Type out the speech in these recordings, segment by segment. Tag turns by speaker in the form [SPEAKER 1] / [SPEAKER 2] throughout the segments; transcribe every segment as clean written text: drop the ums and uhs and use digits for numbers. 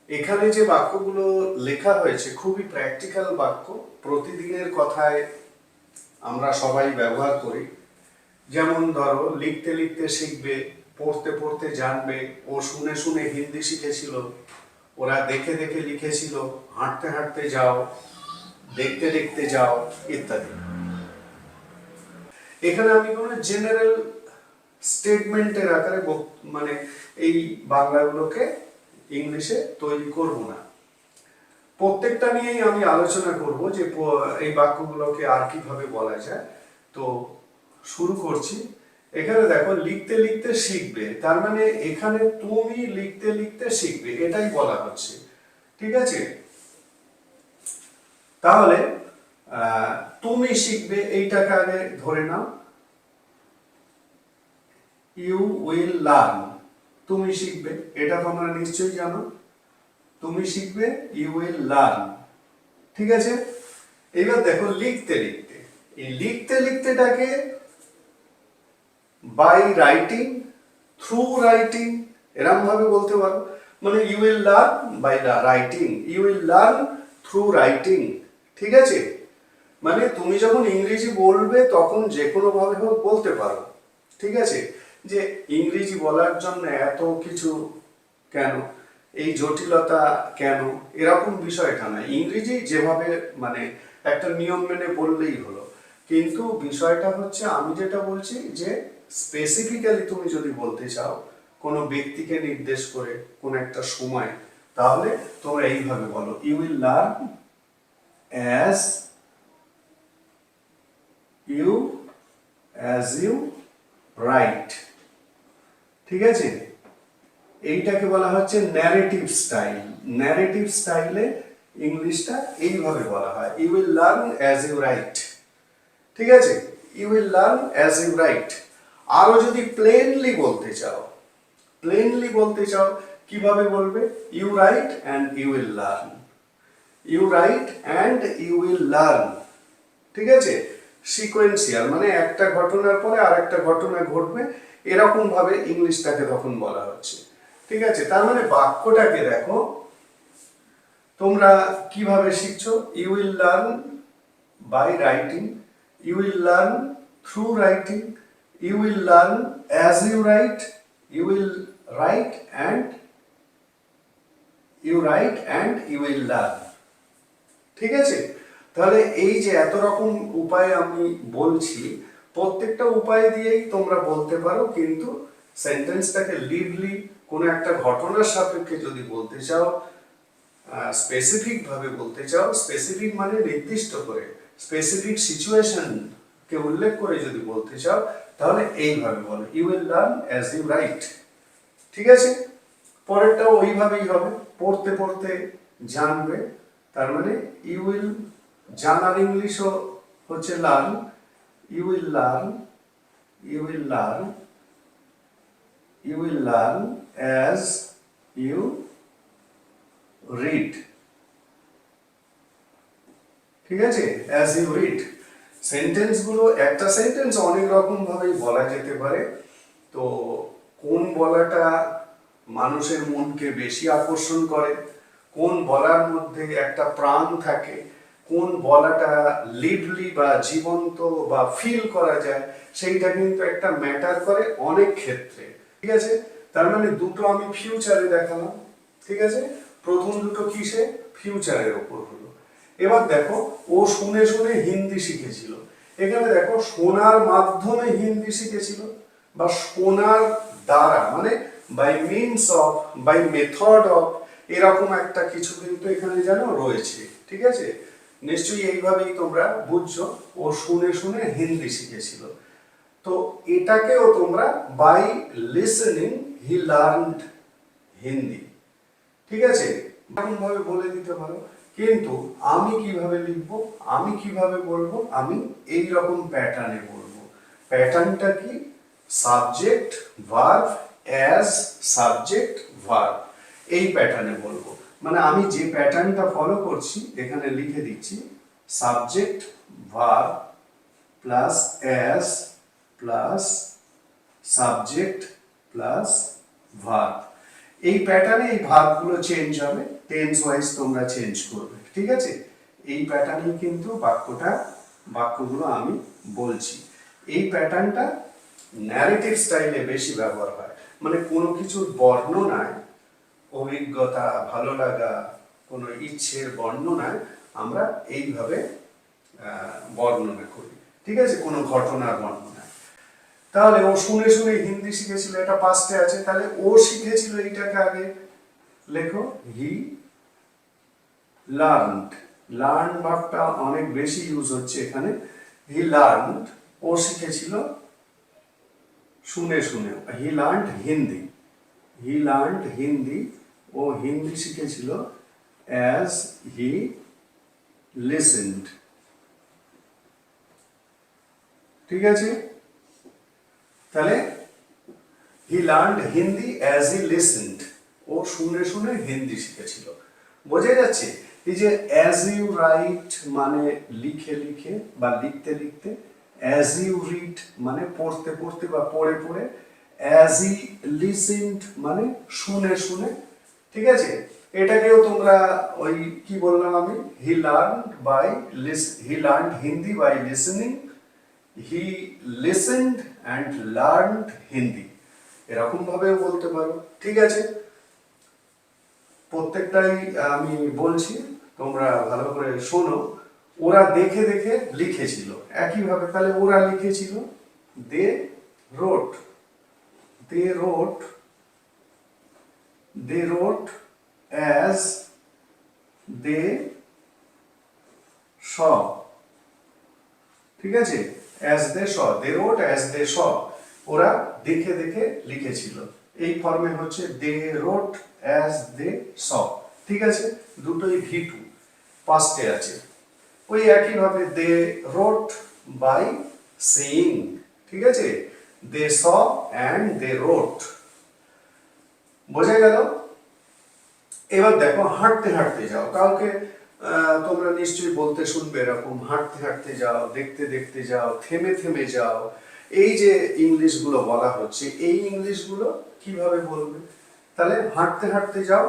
[SPEAKER 1] এখানে যে বাক্যগুলো লেখা হয়েছে খুবই প্র্যাকটিক্যাল বাক্য, প্রতিদিনের কথায় আমরা সবাই ব্যবহার করি। যেমন ধরো, লিখতে লিখতে শিখবে, পড়তে পড়তে জানবে, ও শুনে শুনে হিন্দি শিখেছিল, ওরা দেখে দেখে লিখেছিল, হাঁটতে হাঁটতে যাও, দেখতে দেখতে যাও, ইত্যাদি। এখানে আমি কোনো জেনারেল স্টেটমেন্টের আকারে মানে এই বাংলাগুলোকে ইংলিশে তৈরি করব না। প্রত্যেকটা নিয়েই আমি আলোচনা করব যে এই বাক্যগুলোকে আর কিভাবে বলা যায়। তো শুরু করছি। এখানে দেখো, লিখতে লিখতে শিখবে, তার মানে এখানে তুমি লিখতে লিখতে শিখবে, এটাই বলা হচ্ছে। ঠিক আছে? তাহলে তুমি শিখবে এইটাকে আগে ধরে নাও, ইউ উইল লার্ন। তুমি শিখবে, এটা তোমরা নিশ্চয়ই জানো। তুমি শিখবে, ইউ উইল লার্ন। ঠিক আছে? এবার দেখো, লিখতে লিখতে, এই লিখতে লিখতেটাকে বাই রাইটিং, থ্রু রাইটিং, এরকম ভাবে বলতে পারো। মানে you will learn by writing, you will learn through writing. ঠিক আছে? মানে তুমি যখন ইংরেজি বলবে তখন যে কোনো ভাবে হোক বলতে পারো। ঠিক আছে? যে ইংরেজি বলার জন্য এত কিছু কেন, এই জটিলতা কেন, এরকম বিষয়টা না। ইংরেজি যেভাবে মানে একটা নিয়ম মেনে বললেই হলো। কিন্তু বিষয়টা হচ্ছে, আমি যেটা বলছি যে স্পেসিফিক্যালি তুমি যদি বলতে চাও কোনো ব্যক্তিকে নির্দেশ করে কোন একটা সময়, তাহলে তোমরা এইভাবে বলো, you will learn as you write. ঠিক আছে? এইটাকে বলা হচ্ছে ন্যারেটিভ স্টাইল। ন্যারেটিভ স্টাইলে ইংলিশটা এইভাবে বলা হয়, you will learn as you write. ঠিক আছে? You will learn as you write. আরো যদি প্লেনলি বলতে চাও, প্লেনলি বলতে চাও, কিভাবে বলবে? You write and you will learn, you write and you will learn. ঠিক আছে? সিকোয়েন্সিয়াল, মানে একটা ঘটনার পরে আরেকটা ঘটনা ঘটবে, এরকম ভাবে ইংলিশটাকে তখন বলা হচ্ছে। ঠিক আছে? তার মানে বাক্যটাকে দেখো তোমরা কিভাবে শিখছো, you will learn by writing, you will learn through writing, you will learn as you write, you will write and you will learn. ঠিক আছে? তাহলে এই যে এত রকম উপায় আমি বলছি, প্রত্যেকটা উপায় দিয়েই তোমরা বলতে পারো, কিন্তু সেন্টেন্সটাকে লিভলি কোনো একটা ঘটনার সাপেক্ষে যদি বলতে চাও, স্পেসিফিক ভাবে বলতে চাও, স্পেসিফিক মানে নির্দিষ্ট করে, স্পেসিফিক সিচুয়েশন কে উল্লেখ করে যদি বলতে চাও, তাহলে এইভাবে বলো, you will learn as you write. ঠিক আছে? পরেরটাও ওইভাবেই হবে, পড়তে পড়তে জানবে, তার মানে ইউ উইল, জানার ইংলিশও হচ্ছে learn, you will learn, you will learn, you will learn as you read. ঠিক আছে? As you read. সেন্টেন্সগুলো, একটা সেন্টেন্স অনেক রকম ভাবেই বলা যেতে পারে। তো কোন বলাটা মানুষের মনকে বেশি আকর্ষণ করে, কোন বলার মধ্যে একটা প্রাণ থাকে, কোন বলাটা লিভলি বা জীবন্ত বা ফিল করা যায়, সেইটা কিন্তু একটা ম্যাটার করে অনেক ক্ষেত্রে। ঠিক আছে? তার মানে দুটো আমি ফিউচারে দেখালাম। ঠিক আছে? প্রথম দুটো কিসে? ফিউচারের ওপর হলো। এবার দেখো, ও শুনে শুনে হিন্দি শিখেছিল। এখানে দেখো, শোনার মাধ্যমে হিন্দি শিখেছিল বা শোনার দ্বারা, মানে by means of, by method of, এরকম একটা কিছু কিন্তু এখানে যেন রয়েছে। ঠিক আছে? নিশ্চয়ই এইভাবেই তোমরা বুঝছো, ও শুনে শুনে হিন্দি শিখেছিল। তো এটাকেও তোমরা by listening he learned Hindi. ঠিক আছে? এরকম ভাবে বলে দিতে পারো। কিন্তু আমি কিভাবে লিখবো, আমি কিভাবে বলবো, আমি এই রকম প্যাটার্নে বলবো। প্যাটার্নটা কি? Subject verb, as subject verb, এই প্যাটার্নে বলবো। মানে আমি যে প্যাটার্নটা ফলো করছি এখানে লিখে দিচ্ছি, subject verb plus as plus subject plus verb. এই প্যাটার্নে এই ভার্বগুলো চেঞ্জ হবে, টেন্স ওয়াইজ তোমরা চেঞ্জ করবে, ঠিক আছে? এই প্যাটার্নেই কিন্তু বাক্যগুলো আমি বলছি। এই প্যাটার্নটা ন্যারেটিভ স্টাইলে বেশি ব্যবহার হয়, মানে কোনো কিছুর বর্ণনায়, অভিজ্ঞতা, ভালো লাগা, কোনো ইচ্ছের বর্ণনায় আমরা এইভাবে বর্ণনা করি, ঠিক আছে? কোনো ঘটনার বর্ণনা। তাহলে ও শুনে শুনে হিন্দি শিখেছিল, এটা পাস্টে আছে, তাহলে ও শিখেছিল এইটাকে আগে লেখো, হি লার্নড। লার্ন ভার্বটা অনেক বেশি ইউজ হচ্ছে এখানে। হি লার্নড, ও শিখেছিল শুনে শুনে। He learned Hindi, he learned Hindi, ও হিন্দি শিখেছিল অ্যাজ হি লিসেন্ড, ঠিক আছে? তাহলে he learned Hindi as he listened, ও শুনে শুনে হিন্দি শিখেছিল। বোঝা যাচ্ছে? এই যে অ্যাজ ইউ রাইট মানে লিখে লিখে বা লিখতে লিখতে, অ্যাজ ইউ রিড মানে পড়তে পড়তে বা পড়ে পড়ে, অ্যাজ হি লিসেন্ড মানে শুনে শুনে, ঠিক আছে? এটাকেও তোমরা ওই কি বললাম আমি, he learned Hindi by listening, he listened and learned Hindi, এরকম ভাবেও বলতে পারো, ঠিক আছে? প্রত্যেকটাই আমি বলছি, তোমরা ভালো করে শোনো। ওরা দেখে দেখে লিখেছিল, একইভাবে তাহলে ওরা লিখেছিল, দে রোট, দে রোট, দে রোট অ্যাজ দে স, ঠিক আছে? As they saw, they রোট as they স, ওরা দেখে দেখে লিখেছিল। এই ফর্মে হচ্ছে দে রোট অ্যাজ দে স, ঠিক আছে? দুটোই ভি2 পাস্টে আছে। ওই একইভাবে দে রোট বাই সেইং, ঠিক আছে? দে স অ্যান্ড দে রোট, বোঝা গেল? এবার দেখো, হাঁটতে হাঁটতে যাও। কাউকে তোমরা নিশ্চয়ই বলতে শুনবে এরকম, হাঁটতে হাঁটতে যাও, দেখতে দেখতে যাও, থেমে থেমে যাও। এই যে ইংলিশগুলো বলা হচ্ছে, এই ইংলিশগুলো কিভাবে বলবে? তাহলে হাঁটতে হাঁটতে যাও,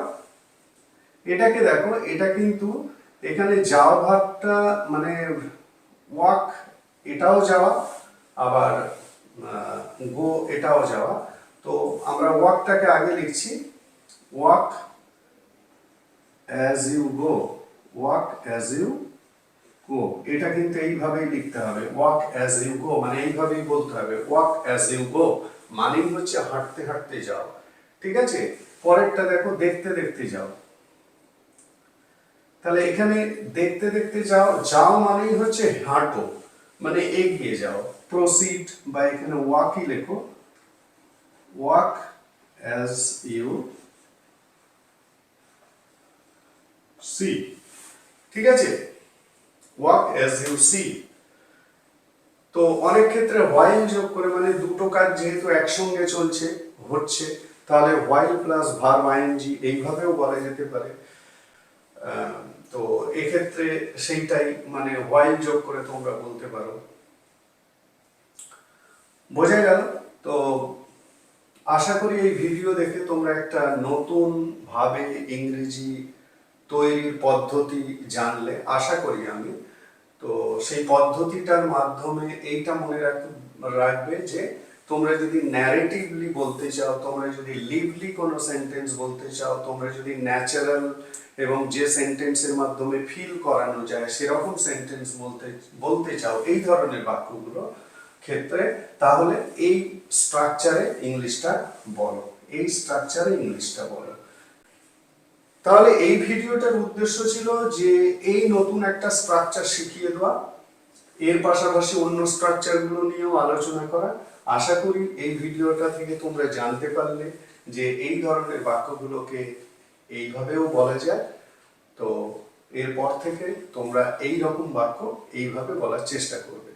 [SPEAKER 1] এটাকে দেখো, এটা কিন্তু এখানে যাওয়া ভাবটা মানে ওয়াক, এটাও যাওয়া, আবার গো এটাও যাওয়া। তো আমরা ওয়াকটাকে আগে লিখছি, walk as you go, walk as you go, এটা কিন্তু এইভাবেই লিখতে হবে। ওয়াক অ্যাজ ইউ গো মানে এইভাবেই বলতে হবে, ওয়াক অ্যাজ ইউ গো মানেই হচ্ছে হাঁটতে হাঁটতে যাও, ঠিক আছে? পরেরটা দেখো, দেখতে দেখতে যাও। তাহলে এখানে দেখতে দেখতে যাও, যাও মানেই হচ্ছে হাঁটো, মানে এগিয়ে যাও, প্রসিড, বা এখানে ওয়াকই লেখো, ওয়াক অ্যাজ ইউ সি, ঠিক আছে? Walk as you see. তো অনেক ক্ষেত্রে হোয়াইল যোগ করে, মানে দুটো কাজ যেহেতু একসঙ্গে চলছে হচ্ছে, তাহলে হোয়াইল প্লাস ভার্ব আইএনজি এইভাবেও বলা যেতে পারে। তো এক্ষেত্রে সেইটাই, মানে হোয়াইল যোগ করে তোমরা বলতে পারো। বোঝা গেল? তো আশা করি এই ভিডিও দেখে তোমরা একটা নতুন ভাবে ইংরেজি তৈরির পদ্ধতি জানলে, আশা করি আমি। তো সেই পদ্ধতিটার মাধ্যমে এইটা মনে রাখবে যে তোমরা যদি ন্যারেটিভলি বলতে চাও, তোমরা যদি লিভলি কোনো সেন্টেন্স বলতে চাও, তোমরা যদি ন্যাচারাল এবং যে সেন্টেন্সের মাধ্যমে ফিল করানো যায় সেরকম সেন্টেন্স বলতে চাও, এই ধরনের বাক্যগুলো ক্ষেত্রে, তাহলে এই স্ট্রাকচারে ইংলিশটা বলো, এই স্ট্রাকচারে ইংলিশটা বলো। তাহলে এই ভিডিওটার উদ্দেশ্য ছিল যে এই নতুন একটা স্ট্রাকচার শিখিয়ে দেওয়া, এর পাশাপাশি অন্য স্ট্রাকচারগুলো নিয়েও আলোচনা করা। আশা করি এই ভিডিওটা থেকে তোমরা জানতে পারলে যে এই ধরনের বাক্যগুলোকে এইভাবেও বলা যায়। তো এরপর থেকে তোমরা এই রকম বাক্য এইভাবে বলার চেষ্টা করবে।